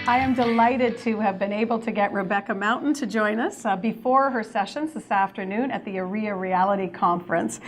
I am delighted to have been able to get Rebecca Mountain to join us before her sessions this afternoon at the REALiTY conference.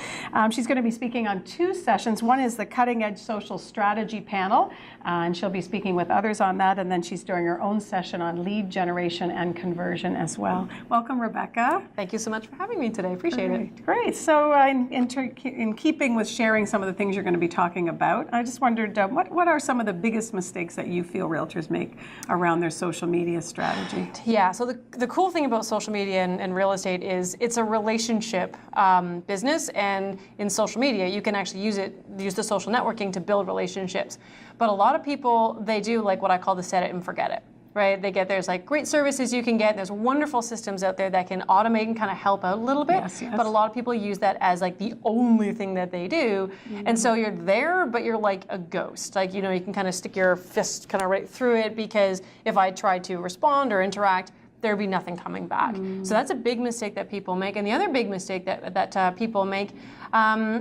She's going to be speaking on two sessions. One is the Cutting Edge Social Strategy panel, and she'll be speaking with others on that, and then she's doing her own session on lead generation and conversion as well. Welcome, Rebecca. Thank you so much for having me today. Appreciate it. Great. So in keeping with sharing some of the things you're going to be talking about, I just wondered, what are some of the biggest mistakes that you feel realtors make around their social media strategy? Yeah, so the cool thing about social media and real estate is it's a relationship business, and in social media you can actually use the social networking to build relationships. But a lot of people, they do like what I call the set it and forget it. Right? There's like great services you can get. There's wonderful systems out there that can automate and kind of help out a little bit. Yes. But a lot of people use that as like the only thing that they do. Mm-hmm. And so you're there, but you're like a ghost. Like, you can kind of stick your fist kind of right through it, because if I try to respond or interact, there'd be nothing coming back. Mm. So that's a big mistake that people make. And the other big mistake that people make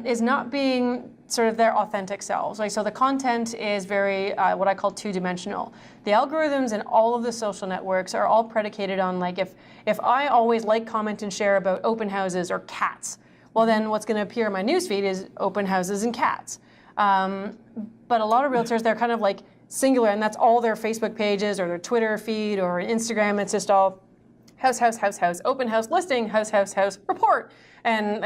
is not being sort of their authentic selves. Like, so the content is very, what I call two-dimensional. The algorithms and all of the social networks are all predicated on, like, if I always like, comment, and share about open houses or cats, well then what's gonna appear in my newsfeed is open houses and cats. But a lot of realtors, they're kind of like singular, and that's all their Facebook pages or their Twitter feed or Instagram. It's just all house, house, house, house, open house listing, house, house, house, report. And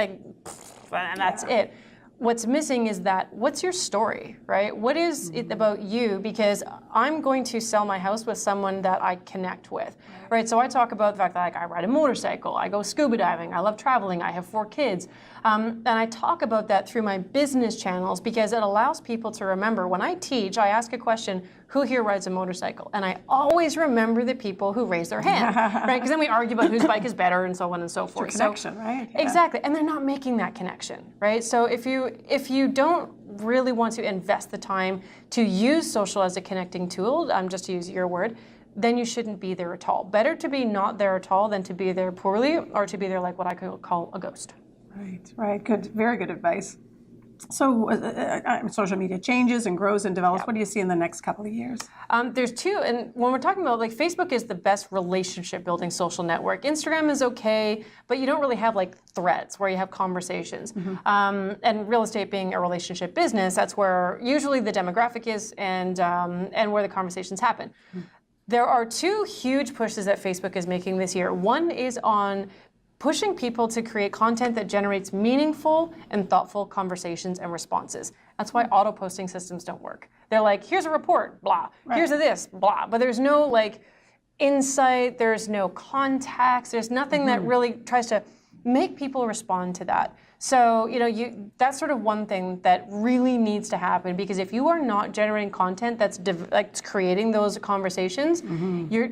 that's it. What's missing is that, what's your story, right? What is it about you? Because I'm going to sell my house with someone that I connect with, right? So I talk about the fact that I ride a motorcycle, I go scuba diving, I love traveling, I have 4 kids. And I talk about that through my business channels, because it allows people to remember. When I teach, I ask a question, who here rides a motorcycle? And I always remember the people who raise their hand, right? Because then we argue about whose bike is better and so on and so forth. It's your connection, right? Yeah. Exactly, and they're not making that connection, right? So if you don't really want to invest the time to use social as a connecting tool, just to use your word, then you shouldn't be there at all. Better to be not there at all than to be there poorly, or to be there like what I could call a ghost. Right, good, very good advice. So social media changes and grows and develops. Yep. What do you see in the next couple of years? There's two, and when we're talking about, like, Facebook is the best relationship building social network. Instagram is okay, but you don't really have like threads where you have conversations. Mm-hmm. And real estate being a relationship business, that's where usually the demographic is, and where the conversations happen. Mm-hmm. There are 2 huge pushes that Facebook is making this year. One is on pushing people to create content that generates meaningful and thoughtful conversations and responses. That's why auto-posting systems don't work. They're like, here's a report, blah. Right. Here's a this, blah. But there's no like insight, there's no context, there's nothing that really tries to make people respond to that. So, that's sort of one thing that really needs to happen, because if you are not generating content that's creating those conversations,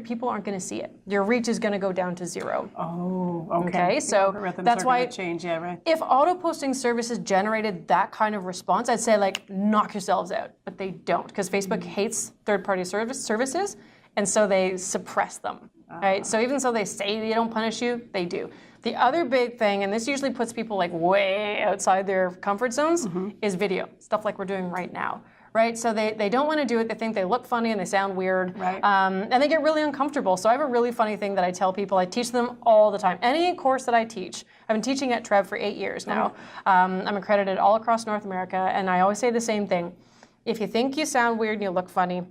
people aren't going to see it. Your reach is going to go down to 0. Oh, okay. So that's why change. Yeah, right. If auto-posting services generated that kind of response, I'd say, like, knock yourselves out. But they don't, because Facebook hates third-party services, and so they suppress them. Right? So even though they say they don't punish you, they do. The other big thing, and this usually puts people like way outside their comfort zones, is video. Stuff like we're doing right now, right? So they don't want to do it. They think they look funny and they sound weird, right. And they get really uncomfortable. So I have a really funny thing that I tell people. I teach them all the time. Any course that I teach, I've been teaching at Trev for 8 years now. I'm accredited all across North America, and I always say the same thing. If you think you sound weird and you look funny,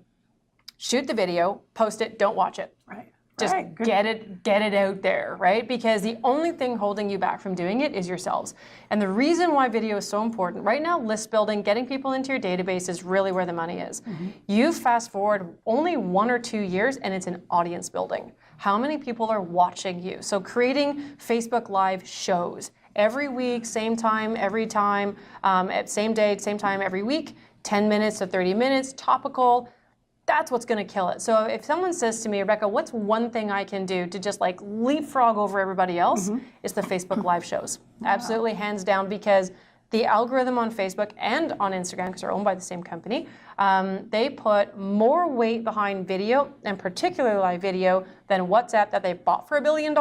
shoot the video, post it, don't watch it. Right. Just get it out there, right? Because the only thing holding you back from doing it is yourselves. And the reason why video is so important, right now, list building, getting people into your database is really where the money is. You fast forward only 1 or 2 years and it's an audience building. How many people are watching you? So creating Facebook Live shows every week, same time, every time, at same day, same time every week, 10 minutes to 30 minutes, topical. That's what's going to kill it. So if someone says to me, Rebecca, what's one thing I can do to just like leapfrog over everybody else? It's the Facebook Live shows. Wow. Absolutely, hands down, because the algorithm on Facebook and on Instagram, because they're owned by the same company, they put more weight behind video, and particularly live video, than WhatsApp that they bought for $1 billion,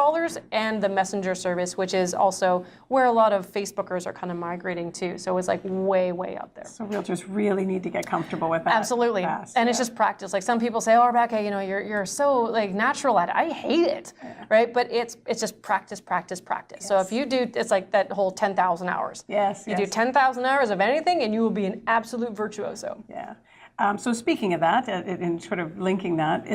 and the Messenger service, which is also where a lot of Facebookers are kind of migrating to. So it's like way, way up there. So realtors really need to get comfortable with that. Absolutely. And it's just practice. Like some people say, oh, Rebecca, you're so like natural at it. I hate it, right? But it's just practice, practice, practice. Yes. So if you do, it's like that whole 10,000 hours. Yes. You do 10,000 hours of anything and you will be an absolute virtuoso. Yeah. So speaking of that, and sort of linking that,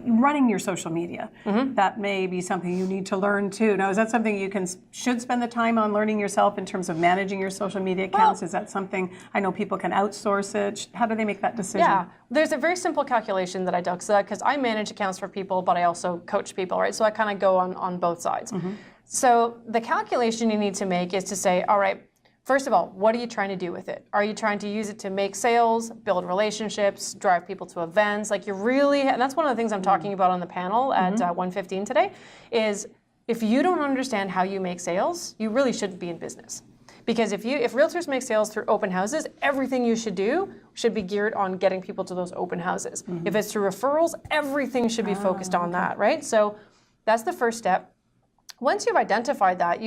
running your social media, that may be something you need to learn too. Now, is that something you should spend the time on learning yourself in terms of managing your social media accounts? Is that something, I know people can outsource it. How do they make that decision? Yeah, there's a very simple calculation that I do, because I manage accounts for people, but I also coach people, right? So I kind of go on both sides. So the calculation you need to make is to say, all right, first of all, what are you trying to do with it? Are you trying to use it to make sales, build relationships, drive people to events? Like and that's one of the things I'm talking about on the panel at 1:15 today, is if you don't understand how you make sales, you really shouldn't be in business. Because if realtors make sales through open houses, everything you should do should be geared on getting people to those open houses. If it's through referrals, everything should be focused on that, right? So that's the first step. Once you've identified that,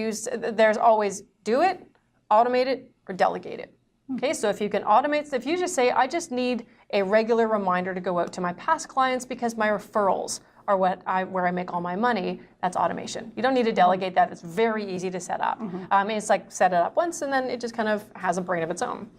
there's always do it, automate it, or delegate it. Okay, so if you can automate, if you just say, I just need a regular reminder to go out to my past clients because my referrals are where I make all my money, that's automation. You don't need to delegate that. It's very easy to set up. It's like set it up once and then it just kind of has a brain of its own.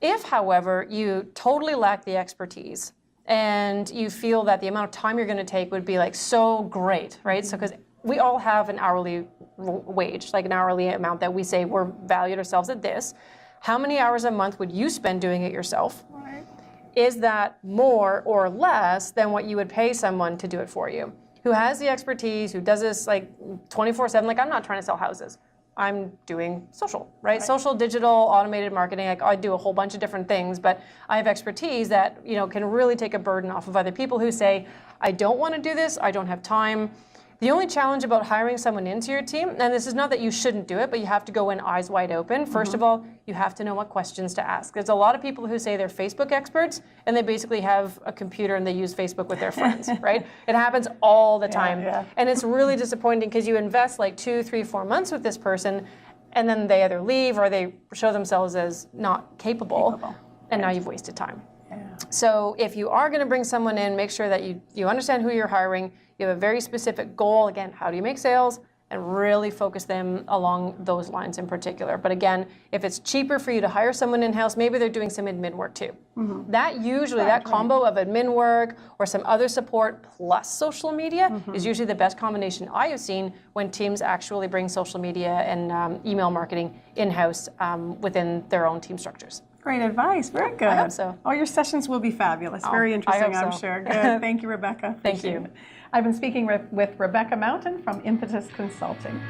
If, however, you totally lack the expertise and you feel that the amount of time you're going to take would be like so great, right? So because we all have an hourly wage, like an hourly amount that we say we're valued ourselves at this. How many hours a month would you spend doing it yourself? Right. Is that more or less than what you would pay someone to do it for you? Who has the expertise, who does this like 24/7, like I'm not trying to sell houses. I'm doing social, right? Social, digital, automated marketing. Like I do a whole bunch of different things, but I have expertise that can really take a burden off of other people who say, I don't want to do this, I don't have time. The only challenge about hiring someone into your team, and this is not that you shouldn't do it, but you have to go in eyes wide open. First of all, you have to know what questions to ask. There's a lot of people who say they're Facebook experts, and they basically have a computer and they use Facebook with their friends, right? It happens all the time. And it's really disappointing because you invest like 2, 3, 4 months with this person, and then they either leave or they show themselves as not capable. And now you've wasted time. So if you are going to bring someone in, make sure that you understand who you're hiring. You have a very specific goal. Again, how do you make sales? And really focus them along those lines in particular. But again, if it's cheaper for you to hire someone in-house, maybe they're doing some admin work too. That combo of admin work or some other support plus social media is usually the best combination I have seen when teams actually bring social media and email marketing in-house within their own team structures. Great advice. Very good. I hope so. All your sessions will be fabulous. Very interesting, I'm sure. Good. Thank you, Rebecca. Thank you. I've been speaking with Rebecca Mountain from Impetus Consulting.